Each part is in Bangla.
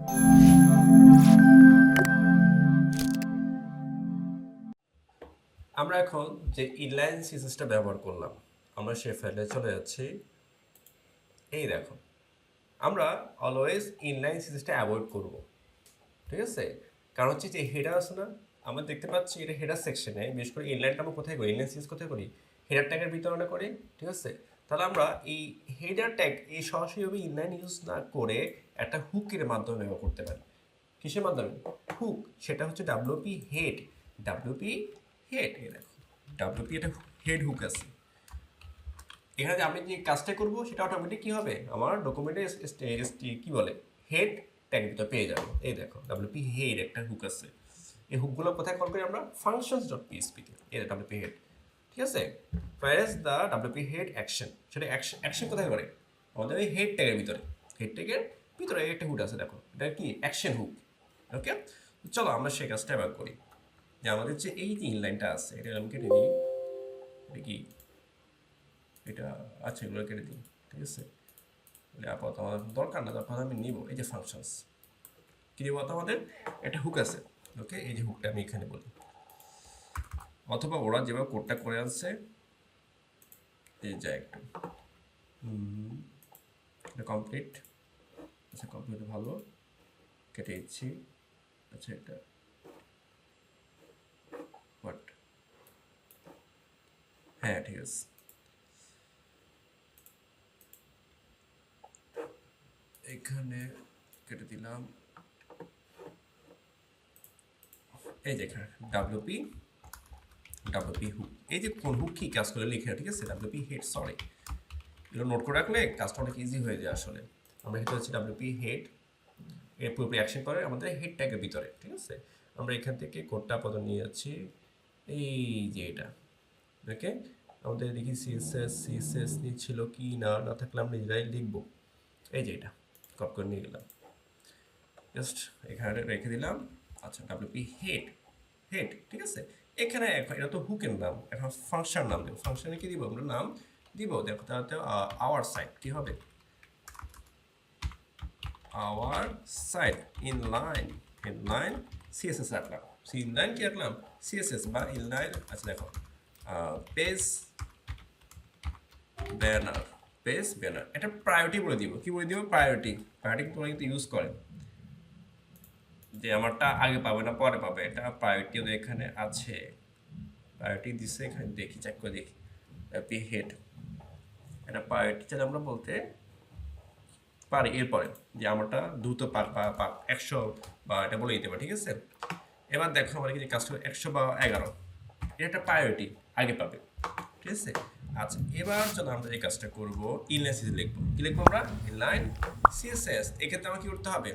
আমরা এখন যে ইনলাইন সিএসএসটা ব্যবহার করলাম, আমরা সেই ফাইলে চলে যাচ্ছি। এই দেখো, আমরা অলওয়েজ ইনলাইন সিএসএসটা অ্যাভয়েড করব, ঠিক আছে? কারণ হচ্ছে যে হেডার আছে না, আমরা দেখতে পাচ্ছি এটা হেডার সেকশনে, বিশেষ করে ইনলাইনটা আমরা কোথায় করি, ইনলাইন সিএসএস কোথায় করি, হেডার ট্যাগের ভিতরে করি, ঠিক আছে? তাহলে আমরা এই হেডার ট্যাগ এই সরাসরিভাবে ইনলাইন ইউজ না করে একটা হুকের মাধ্যমে ব্যবহার করতে পারি। কিসের মাধ্যমে? হুক। সেটা হচ্ছে ডাব্লিউপি হেড। ডাব্লিউপি হেড, এই দেখো ডাব্লিউপি একটা হেড হুক আছে। এখানে আমি যে কাজটা করবো সেটা অটোমেটিক কি হবে, আমার ডকুমেন্টে কি বলে হেড ট্যাগ ভিতরে পেয়ে যাবো। এই দেখো ডাব্লিউপি হেড একটা হুক আছে। এই হুকগুলো কোথায় কল করি আমরা? ফাংশনস ডট পিএসপি তে। এই ডাব্লিউপি হেড, ঠিক আছে? Press the WP head action. সেটা অ্যাকশন কোথায় করে? আমাদের এই হেড ট্যাগের ভিতরে। হেড ট্যাগের ভিতরে একটা হুক আছে, দেখো এটা কি অ্যাকশন হুক। ওকে, চলো আমরা সেই কাজটা এবার করি। যে আমাদের যে এই যে ইনলাইনটা আছে এটা আমি কেটে দিই। এটা কি, এটা আচ্ছা এগুলো কেটে দিই, ঠিক আছে? আপাতত আমাদের দরকার না, তারপর আমি নিব এই যে ফাংশনস। কি নিব? আমাদের একটা হুক আছে, ওকে? এই যে হুকটা আমি এখানে বলি, অথবা ওরা যেভাবে কোডটা করে আনছে এই যা একটু এটা কমপ্লিট। আচ্ছা কমপ্লিট ভালো, কেটে দিচ্ছি। আচ্ছা এটা হোয়াট, হ্যাঁ ঠিক আছে। এখানে কেটে দিলাম। এই যে এখানে ডাব্লিউপি হুক, এই যে কোন হুক কি কাজ করে লিখে, ঠিক আছে? ডাব্লিউপি হেড, সরি, এগুলো নোট করে রাখলে কাজটা অনেক ইজি হয়ে যায় আসলে। আমরা এটা হচ্ছে ডাব্লিউপি হেড, এর পুরোপুরি অ্যাকশন করে আমাদের হেড ট্যাগের ভিতরে, ঠিক আছে? আমরা এখান থেকে কোডটা আপাতত নিয়ে যাচ্ছি, এই যে এটা, ওকে? আমাদের দেখি সিএসএস নিচ্ছিল কি না, না থাকলে আমরা নিজেরাই লিখবো। এই যে এটা কপি করে নিয়ে গেলাম, জাস্ট এখানে রেখে দিলাম। আচ্ছা ডাব্লিউপি হেড, হেড, ঠিক আছে? এখানে এটা তো হুকের নাম, এখন ফাংশন নাম দেবো। ফাংশনে কি দিব আমরা? নাম দিব, দেখো তাহলে আওয়ার সাইট কি হবে? আওয়ার সাইট ইনলাইন সিএসএস রাখলাম। ইনলাইন কি রাখলাম? সিএসএস বা ইনলাইন। আচ্ছা দেখো পেজ ব্যানার, পেজ ব্যানার, এটা প্রায়োরিটি বলে দিব। কি বলে দিব? প্রায়োরিটি। প্রায়োরিটি তোমরা কিন্তু ইউজ করে যে আমারটা আগে পাবে না পরে পাবে, এটা প্রায়োরিটি ওদের এখানে আছে। প্রায়োরিটি দিচ্ছে এখানে, দেখি চেক করে দেখি। পি হেড, এটা প্রায়োরিটি চাইলে আমরা বলতে পারি এরপরে যে আমারটা দ্রুত পাক বা পাক 100 বা এটা বলে দিতে পারি, ঠিক আছে? এবার দেখো আমরা কি কাজ করবো 100 বা 11, এটা একটা প্রায়োরিটি আগে পাবে, ঠিক আছে? আচ্ছা এবার চলো আমরা এই কাজটা করবো, ইনলাইন সিএসএস লিখবো। কি লিখবো আমরা? Inline CSS. এক্ষেত্রে আমার কি করতে হবে?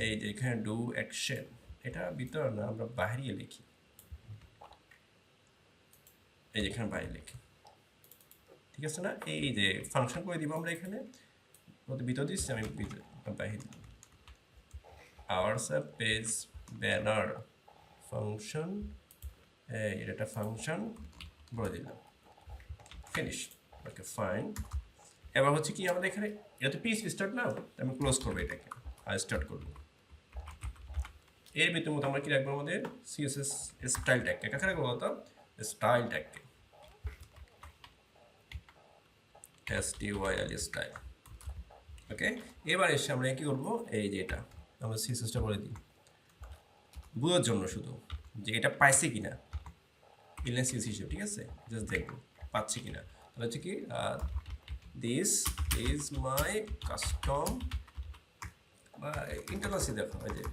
এই যে এখানে ডু অ্যাকশন, এটা ভিতরে না, আমরা বাইরে লিখি। এই যে এখানে বাইরে লিখি, ঠিক আছে না? এই যে ফাংশন করে দিব আমরা এখানে, ভিতর দিচ্ছি আমি, বাইরে দিই আওয়ার পেজ ব্যানার ফাংশন। এটা একটা ফাংশন বলে দিলাম, ফিনিশ। Okay fine. এবার হচ্ছে কি আমাদের এখানে, এটা তো পিএইচপি স্টার্ট না, আমি ক্লোজ করবো এটাকে আর স্টার্ট করবো। এর ভিতর মতো আমরা কি রাখবো? আমাদের সিএসএস স্টাইল ট্যাগকে। কাকে রাখবো বলতো? স্টাইল ট্যাগকে, STYL স্টাইল। ওকে, এবার এসে আমরা কি করবো? এই যে এটা আমরা সিএসএসটা বলে দিই বোঝার জন্য শুধু, যে এটা পাইছে কিনা ইনলাইন সিএসএস হিসেবে, ঠিক আছে? জাস্ট দেখবো পাচ্ছি কিনা। তাহলে হচ্ছে কি দিস ইজ মাই কাস্টম বা ইন্টারনাল সি, দেখো এই যে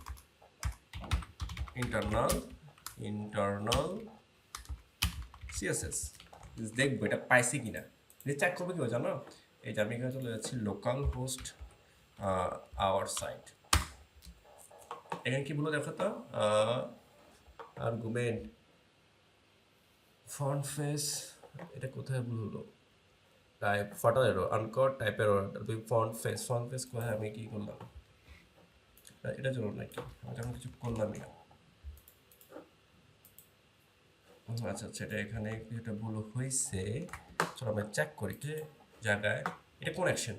ইন্টারনাল সিএসএস, দেখবো এটা পাইছি কিনা। এটা চেক করবো কিভাবে জানো? এই যে আমি এখানে চলে যাচ্ছি লোকাল হোস্ট আওয়ার সাইট। এখানে কি বলো দেখো তো, আর্গুমেন্ট ফন্ট ফেস, এটা কোথায় ভুল হলো? Type fatal error, আনকট type error, font face কোথায়? আমি কি করলাম? এটা জন্য নাকি আমি তেমন কিছু করলামই না। আচ্ছা আচ্ছা, এটা এখানে এটা ভুল হয়েছে। চলো আমরা চেক করি কি জায়গায়, এটা কোন অ্যাকশন?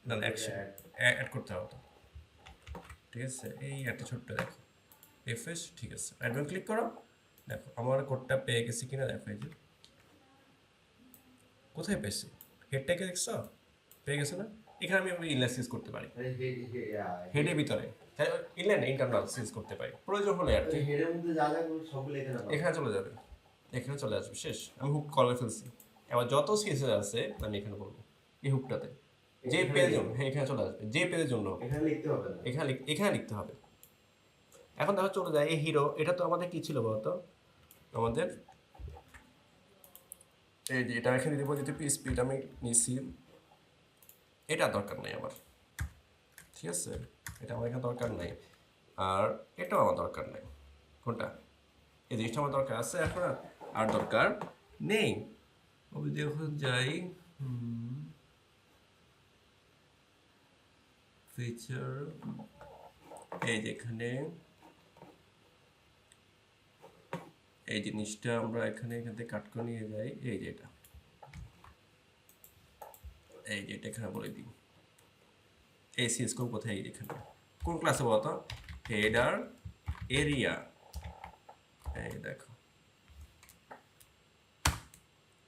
না অ্যাকশন অ্যাড করতে হবে তো, ঠিক আছে। এই একটা ছোট্ট দেখো রিফ্রেশ, ঠিক আছে, অ্যাডভান্স ক্লিক করো। দেখো আমার কোডটা পেয়ে গেছি কিনা দেখো, এই যে কোথায় পেয়েছি, হেডটাকে দেখছো, পেয়ে গেছে না। এখানে আমি ইনলাইন সিজ করতে পারি, হেডের ভিতরে ইনলাইন ইন্টারনাল সিজ করতে পারি প্রয়োজন হলে আর কি। হেডের মধ্যে যা যা সবগুলো এখানে পাবো। এখানে চলে যাবে, এখানে চলে আসবে, শেষ। আমি হুক করে ফেলছি। এবার যত সিএসএস আছে আমি এখানে বলবো এই হুকটাতে যে এখানে পেজের জন্য, লিখবো। হ্যাঁ এখানে চলে আসবে, যে পেজের জন্য এখানে লিখতে হবে না। এখানে লিখতে হবে। এখন দেখো চলে যায় এই হিরো, এটা তো আমাদের কি ছিল বলতো, আমাদের এই যে এটা এখানে দিব, যদি স্পিড আমি নিছি, এটা দরকার নাই আমার, ঠিক আছে, এটা আমার এখানে দরকার নাই। আর এটাও আমার দরকার নাই, কোনটা, এই জিনিসটা আমার দরকার আছে এখন, আর দরকার নেই। আমি যখন যাই ফিচার, এই যে এখানে এই জিনিসটা আমরা এখান থেকে কাট করে নিয়ে যাই, এই যে এটা, এই যে এটা এখানে বলে দিই এই সিএস কোড কোথায়, এই এখানে কোন ক্লাসে বলতো, হেডার এরিয়া, এই দেখো,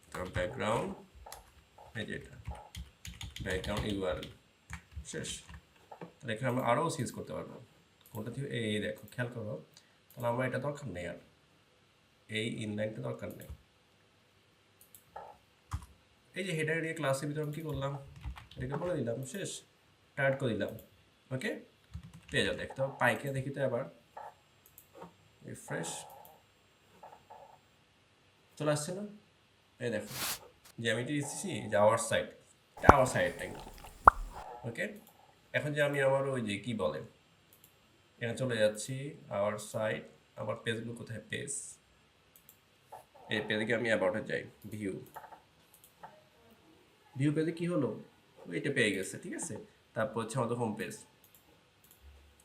তারপর ব্যাকগ্রাউন্ড, এই যে এটা ব্যাকগ্রাউন্ড ইউআরএল, শেষ। তাহলে এখানে আমরা আরও সিজ করতে পারবো, কোনটা থেকে, এই দেখো খেয়াল করো, তাহলে আমরা এটা দরকার নেই আর, এই ইনলাইনটা দরকার নেই। এই যে হেডার এরিয়া ক্লাসের ভিতরে আমি কী করলাম, এটাকে বলে দিলাম, শেষ, টাইট করে দিলাম, ওকে, পেয়ে যাও। দেখতে পাইকে দেখি তো আবার রিফ্রেশ, চলে আসছে না, এই দেখো যে আমি এটা দিচ্ছি যে আওয়ার সাইড, আওয়ার সাইডটা কিন্তু, ওকে। এখন যে আমি আমার ওই যে কী বলে এখানে চলে যাচ্ছি আওয়ার সাইড, আমার পেজগুলো কোথায়, পেজ, এই পেজে আমি অ্যাবাউটে যাই, ভিউ, ভিউ পেজে কী হলো, এটা পেয়ে গেছে, ঠিক আছে। তারপর হচ্ছে আমাদের হোম পেজ,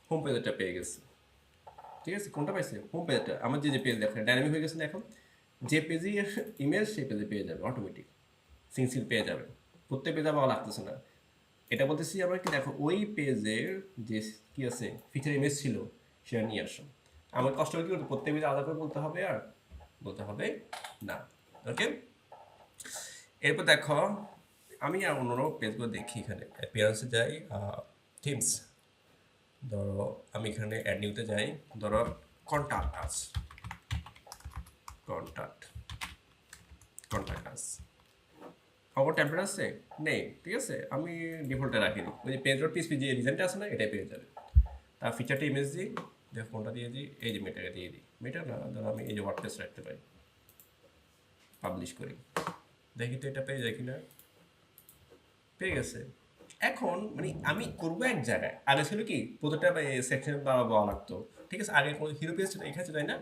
হোম পেজটা পেয়ে গেছে, ঠিক আছে। কোনটা পাইছে, হোম পেজটা, আমার যে পেজ দেখেন ডাইনামিক হয়ে গেছে না, এখন যে পেজে ইমেজ সেই পেজে পেয়ে যাবে অটোমেটিক, সিনসিল পেয়ে যাবে, প্রত্যেক পেজে আবার লাগতেছে না। এটা বলতেছি আমরা কি, দেখো ওই পেজের যে কি আছে ফিচার ইমেজ ছিল সেটা নিয়ে আসো, আমার কষ্ট করে কি করতে, প্রত্যেক পেজে আলাদা করে বলতে হবে আর বলতে হবে না, ওকে। এরপর দেখো আমি আর অন্য পেজগুলো দেখি, এখানে অ্যাপিয়ারেন্সে যাই, থিমস, ধরো আমি এখানে অ্যাড নিউতে যাই, ধরো contact us, contact contact us, খবর টেম্পলেট আছে নেই, ঠিক আছে, আমি ডিফল্টে রাখি দিই, ওই যে পেজ ডট পিএসপি যে রিজেন্টটা আছে না, এটাই পেয়ে যাবে। তার ফিচারটা ইমেজ দিই, দেখো কোনটা দিয়ে দিই, এই যে মেটাকে দিয়ে দিই, মেটা না, ধরো আমি এই যে ওয়ার্ডপ্রেস রাখতে পারি, পাবলিশ করি, দেখি তো এটা পেয়ে যায় কিনা, পেয়ে গেছে। এখন মানে আমি করবো এক জায়গায়, আগে ছিল কি প্রত্যেকটা সেকশন বলা লাগতো, ঠিক আছে, আগে কোনো হিরো পেজ এখানে ছিল, তাই না।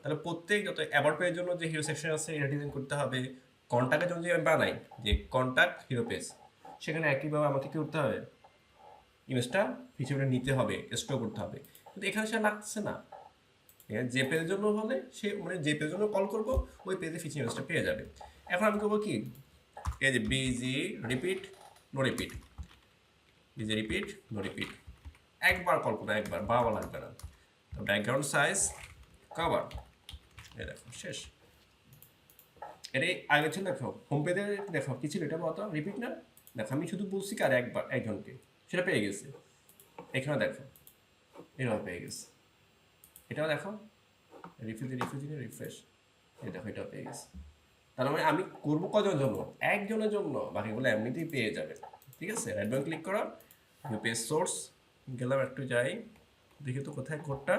তাহলে প্রত্যেক যত অ্যাবাউট পেজের জন্য যে হিরো সেকশন আছে এটা ডিজাইন করতে হবে, কন্ট্যাক্টের জন্য যে আমি বানাই যে কন্ট্যাক্ট হিরো পেজ, সেখানে একইভাবে আমাকে কী করতে হবে, ইমেজটা হিসেবে নিতে হবে, স্টোর করতে হবে, কিন্তু এখানে সে লাগছে না। ঠিক আছে, যে পেজের জন্য হলে সে মানে যে পেজের জন্য কল করবো ওই পেজে ফিচার ইমেজটা পেয়ে যাবে। এখন আমি করবো কি, এই যে busy repeat no repeat, busy repeat no repeat, একবার কল করবো, একবার বারবার লাগবে না। তো ব্যাকগ্রাউন্ড সাইজ কভার, এই দেখো শেষ। এটাই আগে ছিল, দেখো হোম পেজে দেখো কি ছিল, এটা বলতো রিপিট না, দেখো আমি শুধু বলছি কার একবার একজনকে, সেটা পেয়ে গেছে। এখানে দেখো এটাও পেয়ে গেছে, এটাও দেখো রিফ্রেশ, এই দেখো এটাও পেয়ে গেছে। তার মানে আমি করবো কজনের জন্য, একজনের জন্য, বাকিগুলো এমনিতেই পেয়ে যাবে, ঠিক আছে। রাইট বাটন ক্লিক করো, পেজ সোর্স গেলাম, একটু যাই দেখি তো কোথায় কোডটা,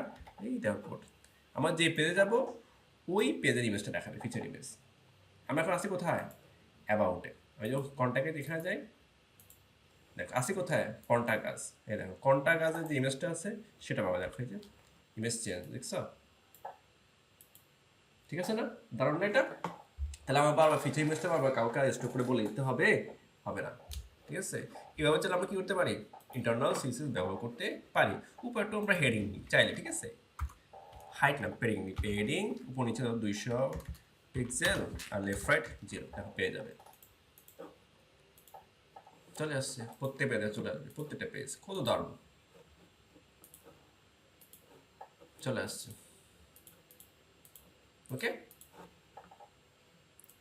এই দেখো কোড, আমার যে পেজে যাব ওই পেজের ইমেজটা দেখাবে, ফিচার ইমেজ। আমরা এখন আসি কোথায়, অ্যাবাউটে, আমি যখন কন্ট্যাক্টে এখানে যাই, দেখো আসি কোথায়, কন্ট্যাক্ট আস, এই দেখো কন্ট্যাক্ট আসের যে ইমেজটা আছে সেটা পাবা, দেখো এই যে ইমেজ চেঞ্জ, দেখছো, ঠিক আছে না, দারুণ না এটা। তাহলে আমার বারবার ফিচার ইমেজটা বারবার কাউকে স্টোর করে বলে দিতে হবে, হবে না, ঠিক আছে। এভাবে চাইলে আমরা কি করতে পারি, ইন্টারনাল সিএসএস ব্যবহার করতে পারি। উপর একটু আমরা হেডিং নিই চাইলে, ঠিক আছে, হাইট না পেডিং নিই, পেডিং উপর নিচে 200 পিক্সেল আর লেফট রাইট 0, দেখো পেয়ে যাবে। চলে আসছে, প্রত্যেক পেজে চলে আসবে, প্রত্যেকটা পেজ কত দারুণ চলে আসছে। ওকে।